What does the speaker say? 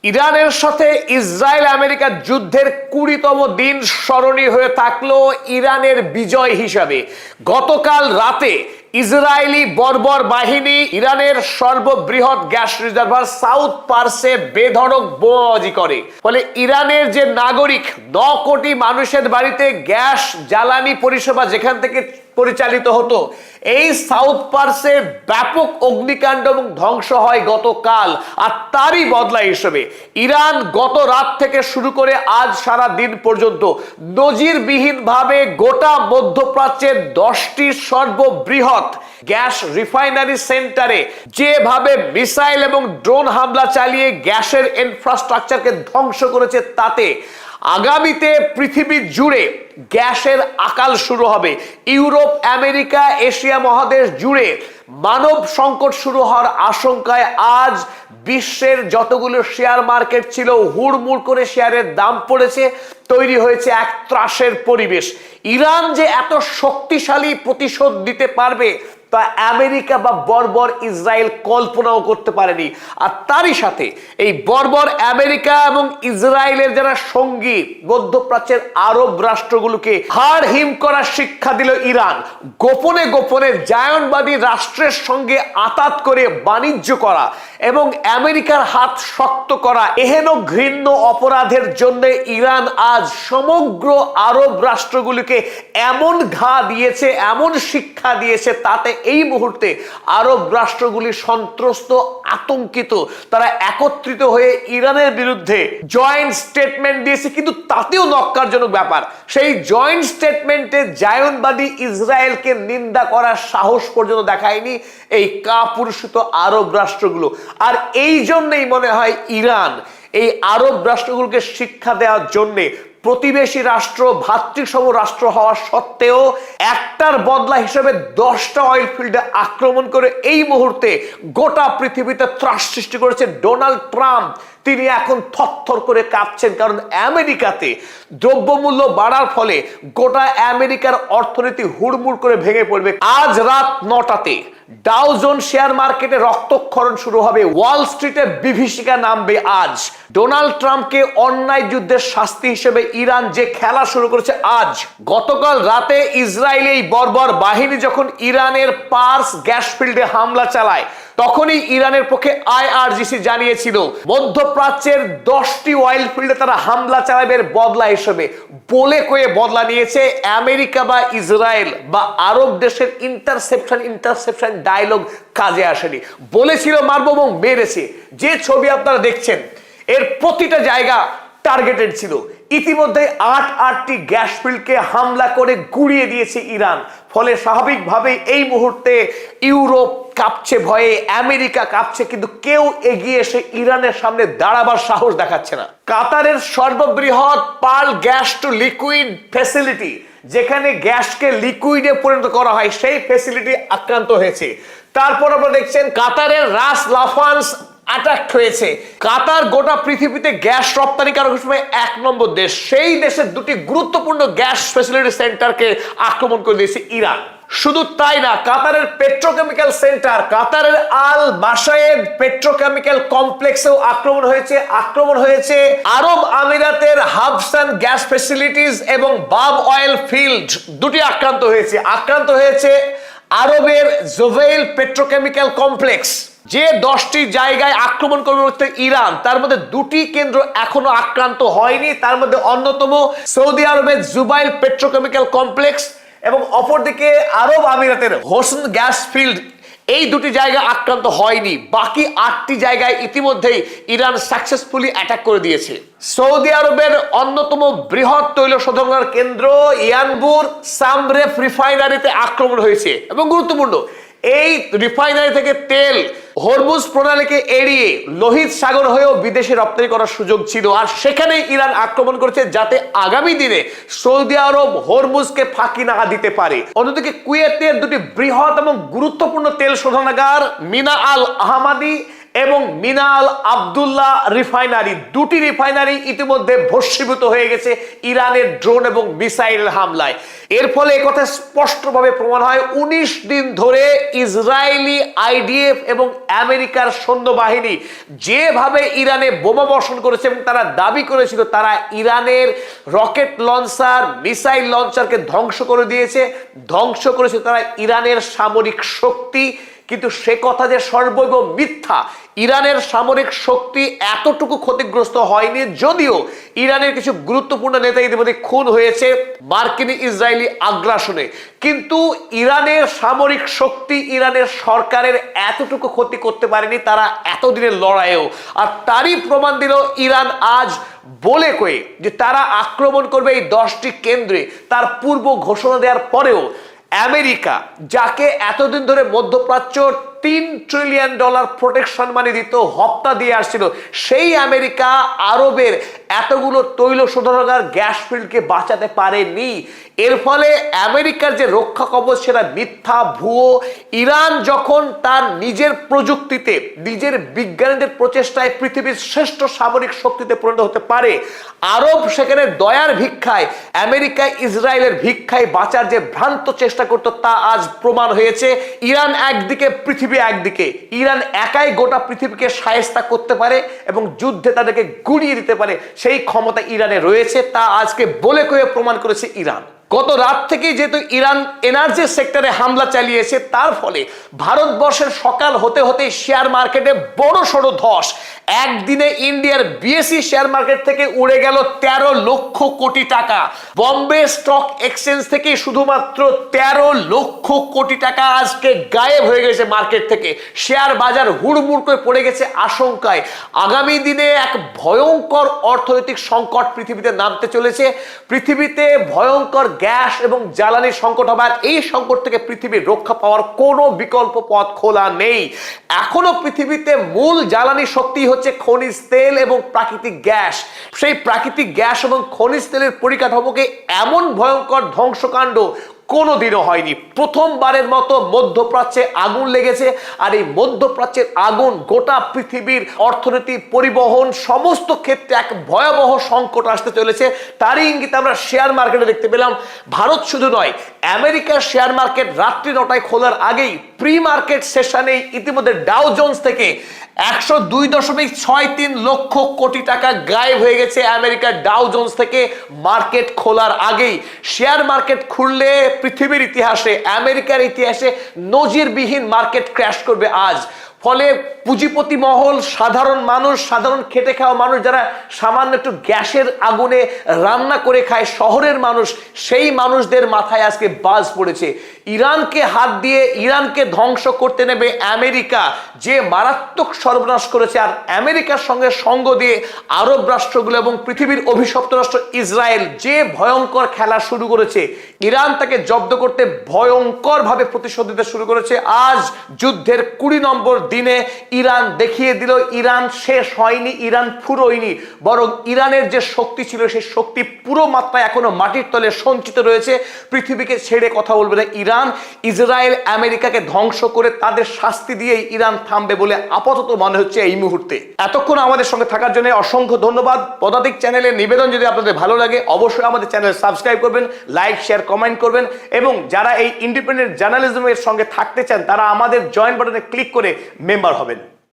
ইরানের সাথে ইসরায়েল আমেরিকার যুদ্ধের 20তম দিন স্মরণীয় হয়ে থাকলো ইরানের বিজয় হিসাবে। গতকাল রাতে ইসরায়েলি বর্বর বাহিনী ইরানের সর্ববৃহৎ গ্যাস রিজার্ভার সাউথ পার্সে বেধড়ক বোমাবাজি করে। ফলে ইরানের যে নাগরিক 9 কোটি মানুষের বাড়িতে গ্যাস জ্বালানি পরিষেবা যেখান থেকে পরিচালিত হতো, এই সাউথ পার্সে ব্যাপক অগ্নিকাণ্ড এবং ধ্বংস হয় গতকাল। আর তারই বদলা হিসেবে ইরান গত রাত থেকে শুরু করে আজ সারা দিন পর্যন্ত নজিরবিহীনভাবে গোটা মধ্যপ্রাচ্যের 10টি সর্ববৃহৎ গ্যাস রিফাইনারি সেন্টারে যেভাবে মিসাইল এবং ড্রোন হামলা চালিয়ে গ্যাসের ইনফ্রাস্ট্রাকচারকে ধ্বংস করেছে, তাতে আগামীতে পৃথিবী জুড়ে গ্যাসের আকাল শুরু হবে। ইউরোপ, আমেরিকা, এশিয়া মহাদেশ জুড়ে মানব সংকট শুরু হওয়ার আশঙ্কায় আজ বিশ্বের যতগুলো শেয়ার মার্কেট ছিল হুড়মুড় করে শেয়ারের দাম পড়েছে। তৈরি হয়েছে এক ত্রাসের পরিবেশ। ইরান যে এত শক্তিশালী প্রতিশোধ দিতে পারবে তা আমেরিকা বা বর্বর ইসরায়েল কল্পনাও করতে পারেনি। আর তারই সাথে এই বর্বর আমেরিকা এবং ইসরায়েলের যারা সঙ্গী মধ্যপ্রাচ্যের আরব রাষ্ট্রগুলোকে হাড় হিম করার শিক্ষা দিল ইরান। গোপনে গোপনে জায়নবাদী রাষ্ট্রের সঙ্গে আতাত করে বাণিজ্য করা এবং আমেরিকার হাত শক্ত করা এহেন ঘৃণ্য অপরাধের জন্য ইরান আজ সমগ্র আরব রাষ্ট্রগুলিকে এমন ঘা দিয়েছে, এমন শিক্ষা দিয়েছে, তাতে এই মুহূর্তে আরব রাষ্ট্রগুলি সন্ত্রস্ত, আতঙ্কিত। তারা একত্রিত হয়ে ইরানের বিরুদ্ধে জয়েন্ট স্টেটমেন্ট দিয়েছে। কিন্তু তাতেও নক্কারজনক ব্যাপার, সেই জয়েন্ট স্টেটমেন্টে জায়নবাদী ইসরায়েলকে নিন্দা করার সাহস পর্যন্ত দেখায়নি এই কাপুরুষিত আরব রাষ্ট্রগুলো। আর এই জন্যই মনে হয় ইরান এই আরব রাষ্ট্রগুলোকে শিক্ষা দেওয়ার জন্যে প্রতিবেশী রাষ্ট্র, ভ্রাতৃসম রাষ্ট্র হওয়া সত্ত্বেও একটার বদলা হিসেবে 10টা অয়েল ফিল্ডে আক্রমণ করে এই মুহূর্তে গোটা পৃথিবীতে ত্রাস সৃষ্টি করেছে ডোনাল্ড ট্রাম্প। তিনি এখন থরথর করে কাঁপছেন, কারণ আমেরিকাতে দ্রব্যমূল্য বাড়ার ফলে গোটা আমেরিকার অর্থনীতি হুড়মুড় করে ভেঙে পড়বে। আজ রাত 9টাতে ডাও জোন্স শেয়ার মার্কেটে রক্তক্ষরণ শুরু হবে, ওয়াল স্ট্রিটে বিভীষিকা নামবে। আজ ডোনাল্ড ট্রাম্পকে অন্যায় যুদ্ধের শাস্তি হিসেবে ইরান যে খেলা শুরু করেছে আজ। গতকাল রাতে ইসরায়েলি এই বর্বর বাহিনী যখন ইরানের পার্স গ্যাস ফিল্ডে হামলা চালায়, তখনই ইরানের পক্ষে আইআরজিসি জানিয়েছিল মধ্যপ্রাচ্যের 10টি অয়েল ফিল্ডে তারা হামলা চালাবে বদলা হিসেবে। বলে কয়ে বদলা নিয়েছে আমেরিকা বা ইসরায়েল বা আরব দেশের ইন্টারসেপশন ডায়লগ কাজে আসেনি। বলেছিল মারবো এবং মেরেছে। যে ছবি আপনারা দেখছেন এর প্রতিটা জায়গা টার্গেটেড ছিল। ইতিমধ্যে 8টি গ্যাস ফিল্ডকে হামলা করে গুড়িয়ে দিয়েছে ইরান। ফলে স্বাভাবিকভাবেই এই মুহূর্তে ইউরোপ কাঁপছে ভয়ে, আমেরিকা কাঁপছে, কিন্তু কেউ এগিয়ে এসে ইরানের সামনে দাঁড়াবার সাহস দেখাচ্ছে না। কাতারের সর্ববৃহৎ pearl gas to liquid facility, যেখানে গ্যাসকে লিকুইডে পরিণত করা হয়, সেই ফ্যাসিলিটি আক্রান্ত হয়েছে। তারপর আপনারা দেখছেন কাতারের রাস লাফান্স অ্যাটাক হয়েছে। কাতার গোটা পৃথিবীতে গ্যাস রপ্তানিকারক হিসেবে 1 নম্বর দেশ। সেই দেশের 2টি গুরুত্বপূর্ণ গ্যাস ফ্যাসিলিটি সেন্টারকে আক্রমণ করে দিয়েছে ইরান। শুধু তাই না, কাতারের পেট্রোকেমিক্যাল সেন্টার, কাতারের আল বাসায়েদ পেট্রোকেমিক্যাল কমপ্লেক্সেও আক্রমণ হয়েছে আরব আমিরাতের হাবসান গ্যাস ফ্যাসিলিটিস এবং বাব অয়েল ফিল্ড, 2টি আক্রান্ত হয়েছে আরবের জোভেইল পেট্রোকেমিক্যাল কমপ্লেক্স। যে 10টি জায়গায় আক্রমণ করবে ইরান, তার মধ্যে 2টি কেন্দ্র এখনো আক্রান্ত হয়নি। তার মধ্যে অন্যতম সৌদি আরবের জুবাইল পেট্রোকেমিক্যাল কমপ্লেক্স এবং অপরদিকে আরব আমিরাতের হোসন গ্যাস ফিল্ড। এই 2টি জায়গা আক্রান্ত হয়নি। বাকি 8টি জায়গায় ইতিমধ্যেই ইরান সাকসেসফুলি অ্যাটাক করে দিয়েছে। সৌদি আরবের অন্যতম বৃহৎ তৈল শোধনাগার কেন্দ্র ইয়ানবুর সামরেফ রিফাইনারিতে আক্রমণ হয়েছে এবং গুরুত্বপূর্ণ, এই রিফাইনারি থেকে তেল হরমুজ প্রণালীকে এড়িয়ে লোহিত সাগর হয়েও বিদেশে রপ্তানি করার সুযোগ ছিল। আর সেখানে ইরান আক্রমণ করেছে যাতে আগামী দিনে সৌদি আরব হরমুজকে ফাঁকি না দিতে পারে। অন্যদিকে কুয়েতের 2টি বৃহৎ এবং গুরুত্বপূর্ণ তেল শোধনাগার মিনা আল আহমাদি এবং মিনাল আব্দুল্লাহ রিফাইনারি, দুটি রিফাইনারি ইতিমধ্যে ভস্মীভূত হয়ে গেছে ইরানের ড্রোন এবং মিসাইল হামলায়। এর ফলে একথা স্পষ্টভাবে প্রমাণ হয় 19 দিন ধরে ইসরায়েলি আইডিএফ এবং আমেরিকার সৈন্যবাহিনী যেভাবে ইরানে বোমা বর্ষণ করেছে এবং তারা দাবি করেছিল তারা ইরানের রকেট লঞ্চার, মিসাইল লঞ্চারকে ধ্বংস করে দিয়েছে, ধ্বংস করেছে তারা ইরানের সামরিক শক্তি, কিন্তু সে কথা যে সর্বৈব মিথ্যা। ইরানের সামরিক শক্তি এতটুকু ক্ষতিগ্রস্ত হয়নি, যদিও ইরানের কিছু গুরুত্বপূর্ণ নেতা ইতিমধ্যে খুন হয়েছে মার্কিন ইসরায়েলি আগ্রাসনে, কিন্তু ইরানের সামরিক শক্তি ইরানের সরকারের এতটুকু ক্ষতি করতে পারেনি তারা এতদিনের লড়াইয়েও। আর তারই প্রমাণ দিল ইরান আজ বলে কয়ে যে তারা আক্রমণ করবে এই 10টি কেন্দ্রে, তার পূর্ব ঘোষণা দেওয়ার পরেও আমেরিকা, যাকে এতদিন ধরে মধ্যপ্রাচ্য $3 ট্রিলিয়ন প্রোটেকশন মানি দিত, হপ্তা দিয়ে আসছিল, সেই আমেরিকা আরবের এতগুলো তৈল শোধনাগার, গ্যাস ফিল্ডকে বাঁচাতে পারেনি। এর ফলে আমেরিকার যে রক্ষা কবচ সেটা মিথ্যা, ভুয়ো। ইরান যখন তার নিজের প্রযুক্তিতে, নিজের বিজ্ঞানীদের প্রচেষ্টায় পৃথিবীর শ্রেষ্ঠ সামরিক শক্তিতে পরিণত হতে পারে, আরব সেখানে দয়ার ভিক্ষায়, আমেরিকা ইসরায়েলের ভিক্ষায় বাঁচার যে ভ্রান্ত চেষ্টা করত তা আজ প্রমাণ হয়েছে। ইরান একদিকে, পৃথিবী একদিকে। ইরান একাই গোটা পৃথিবীকে শায়েস্তা করতে পারে এবং যুদ্ধে তাদেরকে গুড়িয়ে দিতে পারে, সেই ক্ষমতা ইরানে রয়েছে, তা আজকে বলে কয়ে প্রমাণ করেছে ইরান। গত রাত থেকেই যেহেতু ইরান এনার্জি সেক্টরে হামলা চালিয়েছে, তার ফলে ভারতবর্ষের সকাল হতে হতে শেয়ার মার্কেটে বড় সড়ো ধস। একদিনে ইন্ডিয়ার বিএসই শেয়ার মার্কেট থেকে উড়ে গেল 13 লক্ষ কোটি টাকা। বম্বে স্টক এক্সচেঞ্জ থেকে শুধুমাত্র 13 লক্ষ কোটি টাকা আজকে গায়েব হয়ে গেছে মার্কেট থেকে। শেয়ার বাজার হুড়মুড় করে পড়ে গেছে আশঙ্কায়। আগামী দিনে এক ভয়ঙ্কর অর্থনৈতিক সংকট পৃথিবীতে নামতে চলেছে। পৃথিবীতে ভয়ঙ্কর গ্যাস এবং জ্বালানি সংকট হবার, এই সংকট থেকে পৃথিবীর রক্ষা পাওয়ার কোনো বিকল্প পথ খোলা নেই। এখনো পৃথিবীতে মূল জ্বালানি শক্তি হচ্ছে খনিজ তেল এবং প্রাকৃতিক গ্যাস। সেই প্রাকৃতিক গ্যাস এবং খনিজ তেলের পরিকাঠামোকে এমন ভয়ঙ্কর ধ্বংসকাণ্ড কোনোদিনও হয়নি। প্রথমবারের মতো মধ্যপ্রাচ্যে আগুন লেগেছে, আর এই মধ্যপ্রাচ্যের আগুন গোটা পৃথিবীর অর্থনীতি, পরিবহন, সমস্ত ক্ষেত্রে এক ভয়াবহ সংকট আসতে চলেছে। তারই ইঙ্গিত আমরা শেয়ার মার্কেটে দেখতে পেলাম। ভারত শুধু নয়, আমেরিকার শেয়ার মার্কেট রাত্রি 9টায় খোলার আগেই প্রি মার্কেট সেশনে ইতিমধ্যে ডাও জোন্স থেকে 102.63 লক্ষ কোটি টাকা গায়েব হয়ে গেছে আমেরিকার ডাও জোন্স থেকে মার্কেট খোলার আগেই। শেয়ার মার্কেট খুললে পৃথিবীর ইতিহাসে, আমেরিকার ইতিহাসে নজিরবিহীন মার্কেট ক্র্যাশ করবে আজ। ফলে পুঁজিপতি মহল, সাধারণ মানুষ, সাধারণ খেটে খাওয়া মানুষ যারা সামান্য একটু গ্যাসের আগুনে রান্না করে খায়, শহরের মানুষ, সেই মানুষদের মাথায় আজকে বাজ পড়েছে। ইরানকে হাত দিয়ে ইরানকে ধ্বংস করতে নেবে আমেরিকা, যে মারাত্মক সর্বনাশ করেছে। আর আমেরিকার সঙ্গে সঙ্গ দিয়ে আরব রাষ্ট্রগুলো এবং পৃথিবীর অভিশপ্ত রাষ্ট্র ইসরায়েল যে ভয়ঙ্কর খেলা শুরু করেছে, ইরান তাকে জব্দ করতে ভয়ঙ্কর ভাবে প্রতিশোধ দিতে শুরু করেছে। আজ যুদ্ধের 20 নম্বর দিনে ইরান দেখিয়ে দিল ইরান শেষ হয়নি, ইরান ফুরোয়নি, বরং ইরানের যে শক্তি ছিল সেই শক্তি পুরো মাত্রায় এখনো মাটির তলে সঞ্চিত রয়েছে। পৃথিবীকে ছেড়ে কথা বলবে না ইরান। ইসরায়েল আমেরিকাকে ধ্বংস করে তাদের শাস্তি দিয়েই ইরান থামবে বলে আপাতত মনে হচ্ছে এই মুহূর্তে। এতক্ষণ আমাদের সঙ্গে থাকার জন্য অসংখ্য ধন্যবাদ। পদাতিক চ্যানেলের নিবেদন যদি আপনাদের ভালো লাগে অবশ্যই আমাদের চ্যানেল সাবস্ক্রাইব করবেন, লাইক, শেয়ার, কমেন্ট করবেন, এবং যারা এই ইন্ডিপেন্ডেন্ট জার্নালিজমের সঙ্গে থাকতে চান তারা আমাদের জয়েন বাটনে ক্লিক করে মেম্বার হবেন।